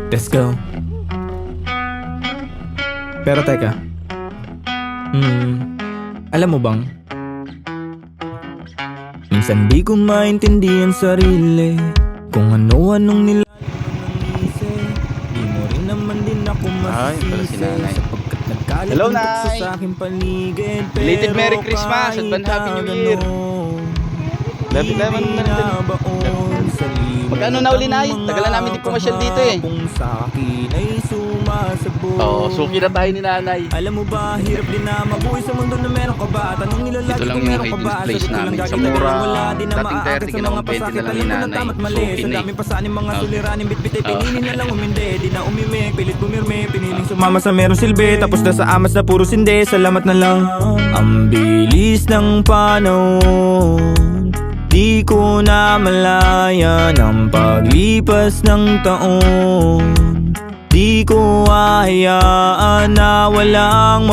Let's go. Pero teka, alam mo bang minsan di ko maintindihan sarili, kung ano-anong nilalagay ng isip. Di mo rin naman din ako Ay, pala si masisisi, Nanay. sapagkat nagkalat Hello, ng tukso Nay. sa aking paligid. Belated Pero Merry Christmas, kahit Advance Happy New na Year. ganon, Lapit naman na rin. binabaon sa limutan Magkano na uli, Nay? Tagalan namin di pumasyal dito eh. kahapong sa akin ay sumasabog. Oo, suki na tayo ni Nanay. Alam mo ba, hirap din na mabuhay sa mundo na meron ka ba? Tanong nila lagi Ito lang kung yung meron ka hiding ba? place Sagot ko lang namin. gagi Sa na mura, ganun, wala din na dating 30 maaakit sa ginawang mga 20 pasakit. na lang Alam ni ko na Nanay. tama't mali. Suki Sa na eh. daming pasaning mga Oh. suliranin, bitbit pininin na lang umindi. Di na umimik, pilit bumirme, piniling sumama sa merong silbi. Tapos na sa amas na puro sindi, salamat na lang. Ang bilis ng panahon, di ko na malaya ng paglipas ng taon. Di ko hahayaan na walang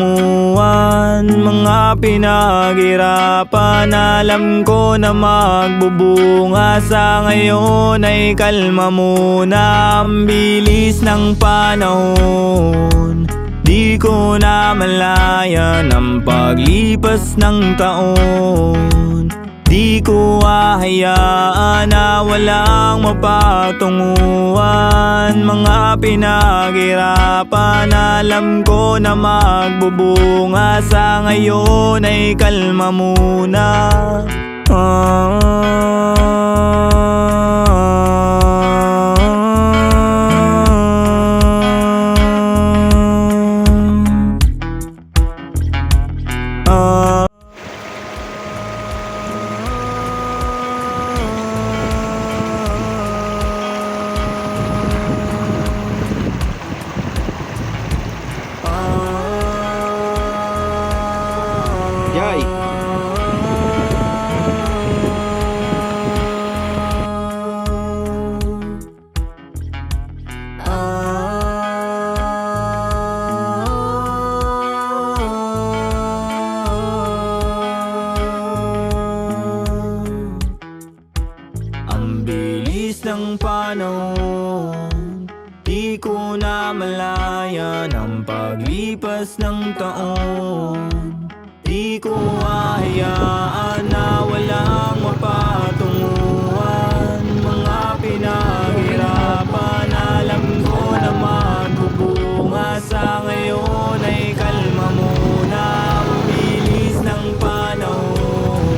mapatunguhan. Mga pinaghirapan, alam ko na magbubunga. Sa ngayon ay kalma muna. Ang bilis ng panahon, di ko na malaya ng paglipas ng taon. Di ko hahayaan na walang mapatunguhan. Mga pinaghirapan, alam ko na magbubunga. Sa ngayon ay kalma muna. Yay! Ang bilis ng panahon, di ko na malaya ng paglipas ng taon. Di ko hahayaan na walang mapatunguhan. Mga pinaghirapan, alam ko na magbubunga. Sa ngayon ay kalma muna. Ang bilis ng panahon,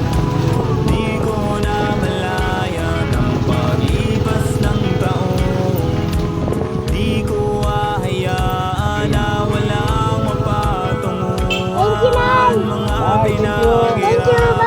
di ko na malaya ng paglipas ng taon. Di ko hahayaan na walang mapatunguhan. Mga Thank you. pinaghirapan,